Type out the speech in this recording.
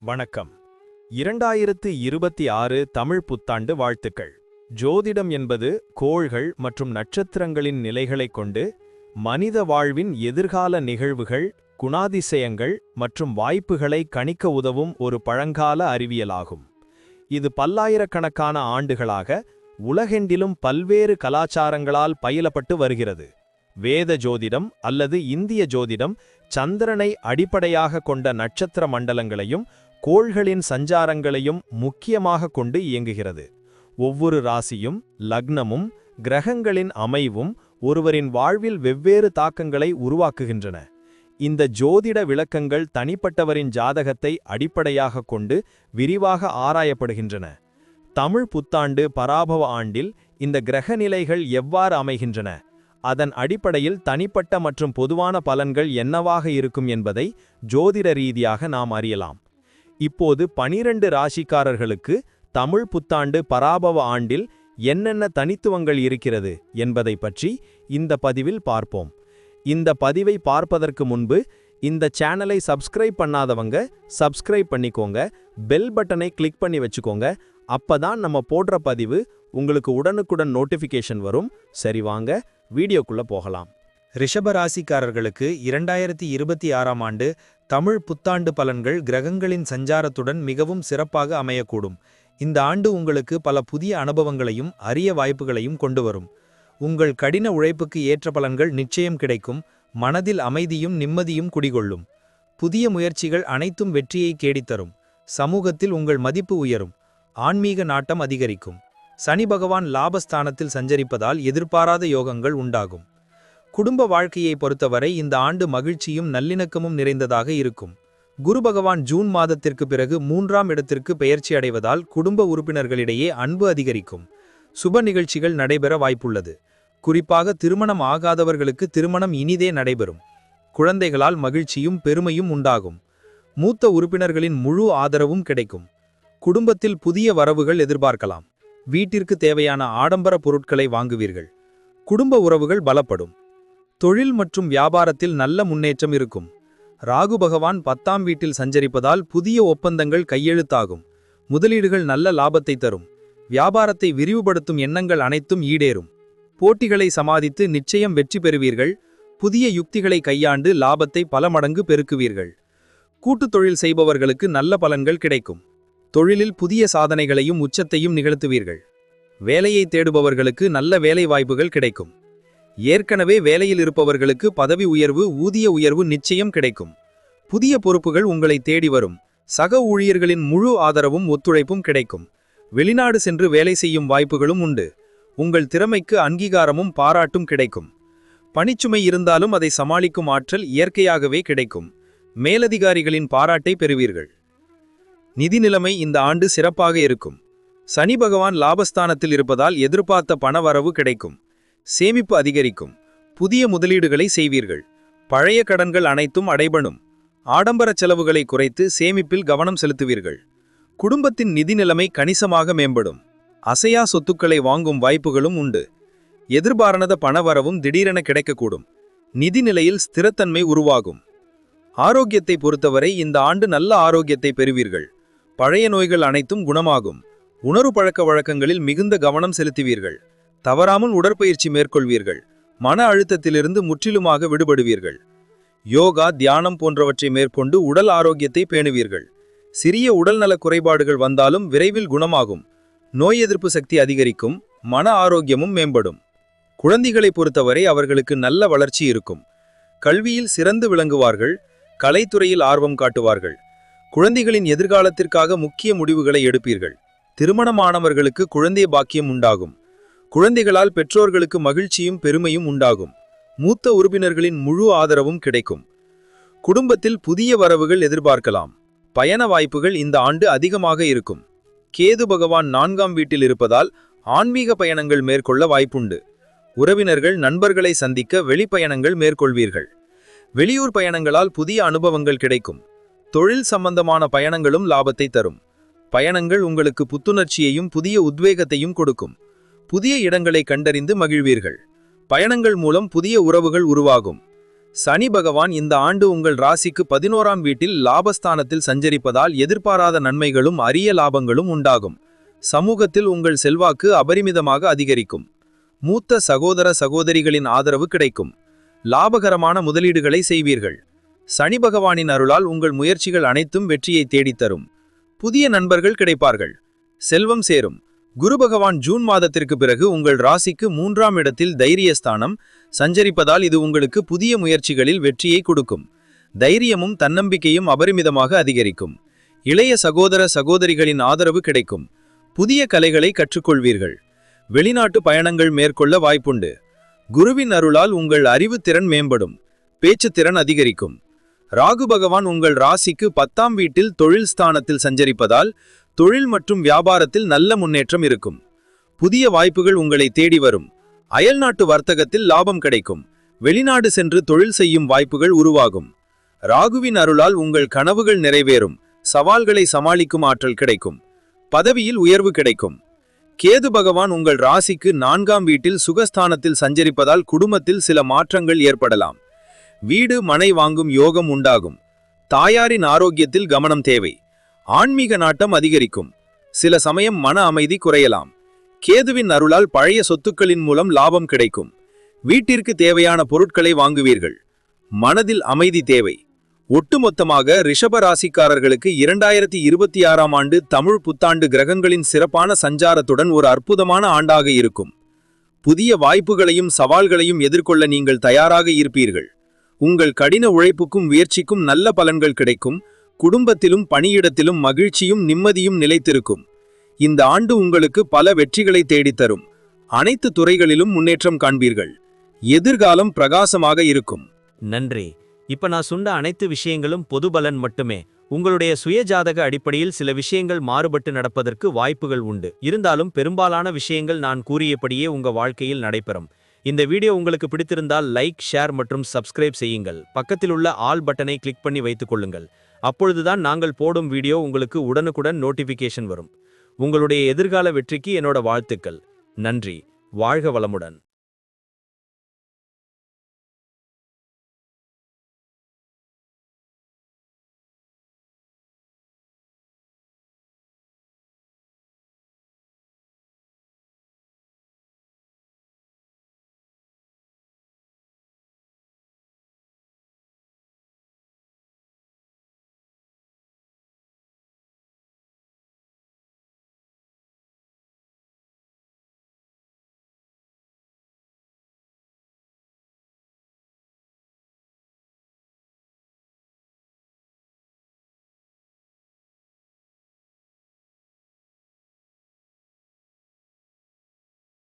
வணக்கம். 2026 தமிழ் புத்தாண்டு வாழ்த்துக்கள். ஜோதிடம் என்பது கோள்கள் மற்றும் நட்சத்திரங்களின் நிலைகளைக் கொண்டு மனித வாழ்வின் எதிர்கால நிகழ்வுகள், குணாதிசயங்கள் மற்றும் வாய்ப்புகளை கணிக்க உதவும் ஒரு பழங்கால அறிவியலாகும். இது பல்லாயிரக்கணக்கான ஆண்டுகளாக உலகெங்கிலும் பல்வேறு கலாச்சாரங்களால் பயிலப்பட்டு வருகிறது. வேத ஜோதிடம் அல்லது இந்திய ஜோதிடம் சந்திரனை அடிப்படையாக கொண்ட நட்சத்திர மண்டலங்களையும் கோள்களின் சஞ்சாரங்களையும் முக்கியமாக கொண்டு இயங்குகிறது. ஒவ்வொரு ராசியும் லக்னமும் கிரகங்களின் அமைவும் ஒருவரின் வாழ்வில் வெவ்வேறு தாக்கங்களை உருவாக்குகின்றன. இந்த ஜோதிட விளக்கங்கள் தனிப்பட்டவரின் ஜாதகத்தை அடிப்படையாக கொண்டு விரிவாக ஆராயப்படுகின்றன. தமிழ் புத்தாண்டு பராபவ ஆண்டில் இந்த கிரகநிலைகள் எவ்வாறு அமைகின்றன, அதன் அடிப்படையில் தனிப்பட்ட மற்றும் பொதுவான பலன்கள் என்னவாக இருக்கும் என்பதை ஜோதிட ரீதியாக நாம் அறியலாம். இப்போது 12 ராசிக்காரர்களுக்கு தமிழ் புத்தாண்டு பராபவ ஆண்டில் என்னென்ன தனித்துவங்கள் இருக்கிறது என்பதை பற்றி இந்த பதிவில் பார்ப்போம். இந்த பதிவை பார்ப்பதற்கு முன்பு இந்த சேனலை சப்ஸ்கிரைப் பண்ணாதவங்க சப்ஸ்கிரைப் பண்ணிக்கோங்க, பெல் பட்டனை கிளிக் பண்ணி வச்சுக்கோங்க. அப்பதான் நம்ம போடுற பதிவு உங்களுக்கு உடனுக்குடன் நோட்டிஃபிகேஷன் வரும். சரி, வாங்க வீடியோக்குள்ள போகலாம். ரிஷபராசிக்காரர்களுக்கு 2026ஆம் ஆண்டு தமிழ் புத்தாண்டு பலன்கள் கிரகங்களின் சஞ்சாரத்துடன் மிகவும் சிறப்பாக அமையக்கூடும். இந்த ஆண்டு உங்களுக்கு பல புதிய அனுபவங்களையும் அரிய வாய்ப்புகளையும் கொண்டு வரும். உங்கள் கடின உழைப்புக்கு ஏற்ற பலன்கள் நிச்சயம் கிடைக்கும். மனதில் அமைதியும் நிம்மதியும் குடிகொள்ளும். புதிய முயற்சிகள் அனைத்தும் வெற்றியை தேடித்தரும். சமூகத்தில் உங்கள் மதிப்பு உயரும். ஆன்மீக நாட்டம் அதிகரிக்கும். சனி பகவான் லாபஸ்தானத்தில் சஞ்சரிப்பதால் எதிர்பாராத யோகங்கள் உண்டாகும். குடும்ப வாழ்க்கையை பொறுத்தவரை இந்த ஆண்டு மகிழ்ச்சியும் நல்லிணக்கமும் நிறைந்ததாக இருக்கும். குரு பகவான் ஜூன் மாதத்திற்கு பிறகு 3ஆம் இடத்திற்கு பெயர்ச்சி அடைவதால் குடும்ப உறுப்பினர்களிடையே அன்பு அதிகரிக்கும். சுப நிகழ்ச்சிகள் நடைபெற வாய்ப்புள்ளது. குறிப்பாக திருமணம் ஆகாதவர்களுக்கு திருமணம் இனிதே நடைபெறும். குழந்தைகளால் மகிழ்ச்சியும் பெருமையும் உண்டாகும். மூத்த உறுப்பினர்களின் முழு ஆதரவும் கிடைக்கும். குடும்பத்தில் புதிய வரவுகள் எதிர்பார்க்கலாம். வீட்டிற்கு தேவையான ஆடம்பர பொருட்களை வாங்குவீர்கள். குடும்ப உறவுகள் பலப்படும். தொழில் மற்றும் வியாபாரத்தில் நல்ல முன்னேற்றம் இருக்கும். ராகு பகவான் 10ஆம் வீட்டில் சஞ்சரிப்பதால் புதிய ஒப்பந்தங்கள் கையெழுத்தாகும். முதலீடுகள் நல்ல லாபத்தை தரும். வியாபாரத்தை விரிவுபடுத்தும் எண்ணங்கள் அனைத்தும் ஈடேறும். போட்டிகளை சமாளித்து நிச்சயம் வெற்றி பெறுவீர்கள். புதிய யுக்திகளை கையாண்டு லாபத்தை பல மடங்கு பெருக்குவீர்கள். கூட்டுத் தொழில் செய்பவர்களுக்கு நல்ல பலன்கள் கிடைக்கும். தொழிலில் புதிய சாதனைகளையும் உச்சத்தையும் நிகழ்த்துவீர்கள். வேலையை தேடுபவர்களுக்கு நல்ல வேலை வாய்ப்புகள் கிடைக்கும். ஏற்கனவே வேலையில் இருப்பவர்களுக்கு பதவி உயர்வு, ஊதிய உயர்வு நிச்சயம் கிடைக்கும். புதிய பொறுப்புகள் உங்களை தேடி வரும். சக ஊழியர்களின் முழு ஆதரவும் ஒத்துழைப்பும் கிடைக்கும். வெளிநாடு சென்று வேலை செய்யும் வாய்ப்புகளும் உண்டு. உங்கள் திறமைக்கு அங்கீகாரமும் பாராட்டும் கிடைக்கும். பணிச்சுமை இருந்தாலும் அதை சமாளிக்கும் ஆற்றல் இயற்கையாகவே கிடைக்கும். மேலதிகாரிகளின் பாராட்டை பெறுவீர்கள். நிதி நிலைமை இந்த ஆண்டு சிறப்பாக இருக்கும். சனி பகவான் லாபஸ்தானத்தில் இருப்பதால் எதிர்பார்த்த பணவரவு கிடைக்கும். சேமிப்பு அதிகரிக்கும். புதிய முதலீடுகளை செய்வீர்கள். பழைய கடன்கள் அனைத்தும் அடைபடும். ஆடம்பர செலவுகளை குறைத்து சேமிப்பில் கவனம் செலுத்துவீர்கள். குடும்பத்தின் நிதி நிலைமை கணிசமாக மேம்படும். அசையா சொத்துக்களை வாங்கும் வாய்ப்புகளும் உண்டு. எதிர்பாராத பணவரவும் திடீரென கிடைக்கக்கூடும். நிதி நிலையில் ஸ்திரத்தன்மை உருவாகும். ஆரோக்கியத்தை பொறுத்தவரை இந்த ஆண்டு நல்ல ஆரோக்கியத்தை பெறுவீர்கள். பழைய நோய்கள் அனைத்தும் குணமாகும். உணவு பழக்க வழக்கங்களில் மிகுந்த கவனம் செலுத்துவீர்கள். தவறாமல் உடற்பயிற்சி மேற்கொள்வீர்கள். மன அழுத்தத்திலிருந்து முற்றிலுமாக விடுபடுவீர்கள். யோகா, தியானம் போன்றவற்றை மேற்கொண்டு உடல் ஆரோக்கியத்தை பேணுவீர்கள். சிறிய உடல்நல குறைபாடுகள் வந்தாலும் விரைவில் குணமாகும். நோய் எதிர்ப்பு சக்தி அதிகரிக்கும். மன ஆரோக்கியமும் மேம்படும். குழந்தைகளை பொறுத்தவரை அவர்களுக்கு நல்ல வளர்ச்சி இருக்கும். கல்வியில் சிறந்து விளங்குவார்கள். கலைத்துறையில் ஆர்வம் காட்டுவார்கள். குழந்தைகளின் எதிர்காலத்திற்காக முக்கிய முடிவுகளை எடுப்பீர்கள். திருமணமானவர்களுக்கு குழந்தை பாக்கியம் உண்டாகும். குழந்தைகளால் பெற்றோர்களுக்கு மகிழ்ச்சியும் பெருமையும் உண்டாகும். மூத்த உறுப்பினர்களின் முழு ஆதரவும் கிடைக்கும். குடும்பத்தில் புதிய வரவுகள் எதிர்பார்க்கலாம். பயண வாய்ப்புகள் இந்த ஆண்டு அதிகமாக இருக்கும். கேது பகவான் 4ஆம் வீட்டில் இருப்பதால் ஆன்மீக பயணங்கள் மேற்கொள்ள வாய்ப்புண்டு. உறவினர்கள், நண்பர்களை சந்திக்க வெளிப்பயணங்கள் மேற்கொள்வீர்கள். வெளியூர் பயணங்களால் புதிய அனுபவங்கள் கிடைக்கும். தொழில் சம்பந்தமான பயணங்களும் லாபத்தை தரும். பயணங்கள் உங்களுக்கு புத்துணர்ச்சியையும் புதிய உத்வேகத்தையும் கொடுக்கும். புதிய இடங்களை கண்டறிந்து மகிழ்வீர்கள். பயணங்கள் மூலம் புதிய உறவுகள் உருவாகும். சனி பகவான் இந்த ஆண்டு உங்கள் ராசிக்கு 11ஆம் வீட்டில் லாபஸ்தானத்தில் சஞ்சரிப்பதால் எதிர்பாராத நன்மைகளும் அரிய லாபங்களும் உண்டாகும். சமூகத்தில் உங்கள் செல்வாக்கு அபரிமிதமாக அதிகரிக்கும். மூத்த சகோதர சகோதரிகளின் ஆதரவு கிடைக்கும். லாபகரமான முதலீடுகளை செய்வீர்கள். சனி பகவானின் அருளால் உங்கள் முயற்சிகள் அனைத்தும் வெற்றியை தேடித்தரும். புதிய நண்பர்கள் கிடைப்பார்கள். செல்வம் சேரும். குரு பகவான் ஜூன் மாதத்திற்கு பிறகு உங்கள் ராசிக்கு 3ஆம் இடத்தில் தைரியஸ்தானம் சஞ்சரிப்பதால் இது உங்களுக்கு புதிய முயற்சிகளில் வெற்றியை கொடுக்கும். தைரியமும் தன்னம்பிக்கையும் அபரிமிதமாக அதிகரிக்கும். இளைய சகோதர சகோதரிகளின் ஆதரவு கிடைக்கும். புதிய கலைகளை கற்றுக்கொள்வீர்கள். வெளிநாட்டு பயணங்கள் மேற்கொள்ள வாய்ப்புண்டு. குருவின் அருளால் உங்கள் அறிவு திறன் மேம்படும். பேச்சு திறன் அதிகரிக்கும். ராகு பகவான் உங்கள் ராசிக்கு 10ஆம் வீட்டில் தொழில் ஸ்தானத்தில் சஞ்சரிப்பதால் தொழில் மற்றும் வியாபாரத்தில் நல்ல முன்னேற்றம் இருக்கும். புதிய வாய்ப்புகள் உங்களை தேடி வரும். அயல்நாட்டு வர்த்தகத்தில் லாபம் கிடைக்கும். வெளிநாடு சென்று தொழில் செய்யும் வாய்ப்புகள் உருவாகும். ராகுவின் அருளால் உங்கள் கனவுகள் நிறைவேறும். சவால்களை சமாளிக்கும் ஆற்றல் கிடைக்கும். பதவியில் உயர்வு கிடைக்கும். கேது பகவான் உங்கள் ராசிக்கு 4ஆம் வீட்டில் சுகஸ்தானத்தில் சஞ்சரிப்பதால் குடும்பத்தில் சில மாற்றங்கள் ஏற்படலாம். வீடு மனை வாங்கும் யோகம் உண்டாகும். தாயாரின் ஆரோக்கியத்தில் கவனம் தேவை. ஆன்மீக நாட்டம் அதிகரிக்கும். சில சமயம் மன அமைதி குறையலாம். கேதுவின் அருளால் பழைய சொத்துக்களின் மூலம் லாபம் கிடைக்கும். வீட்டிற்கு தேவையான பொருட்களை வாங்குவீர்கள். மனதில் அமைதி தேவை. ஒட்டுமொத்தமாக ரிஷப ராசிக்காரர்களுக்கு 2026ஆம் ஆண்டு தமிழ் புத்தாண்டு கிரகங்களின் சிறப்பான சஞ்சாரத்துடன் ஒரு அற்புதமான ஆண்டாக இருக்கும். புதிய வாய்ப்புகளையும் சவால்களையும் எதிர்கொள்ள நீங்கள் தயாராக இருப்பீர்கள். உங்கள் கடின உழைப்புக்கும் முயற்சிக்கும் நல்ல பலன்கள் கிடைக்கும். குடும்பத்திலும் பணியிடத்திலும் மகிழ்ச்சியும் நிம்மதியும் நிலைத்திருக்கும். இந்த ஆண்டு உங்களுக்கு பல வெற்றிகளை தேடித்தரும். அனைத்து துறைகளிலும் முன்னேற்றம் காண்பீர்கள். எதிர்காலம் பிரகாசமாக இருக்கும். நன்றி. இப்ப நான் சொன்ன அனைத்து விஷயங்களும் பொது பலன் மட்டுமே. உங்களுடைய சுயஜாதக அடிப்படையில் சில விஷயங்கள் மாறுபட்டு நடப்பதற்கு வாய்ப்புகள் உண்டு. இருந்தாலும் பெரும்பாலான விஷயங்கள் நான் கூறியபடியே உங்க வாழ்க்கையில் நடைபெறும். இந்த வீடியோ உங்களுக்கு பிடித்திருந்தால் லைக், ஷேர் மற்றும் சப்ஸ்கிரைப் செய்யுங்கள். பக்கத்தில் உள்ள ஆல் பட்டனை கிளிக் பண்ணி வைத்துக் கொள்ளுங்கள். அப்பொழுதுதான் நாங்கள் போடும் வீடியோ உங்களுக்கு உடனுக்குடன் நோட்டிபிகேஷன் வரும். உங்களுடைய எதிர்கால வெற்றிக்கு என்னோட வாழ்த்துக்கள். நன்றி. வாழ்க வளமுடன்.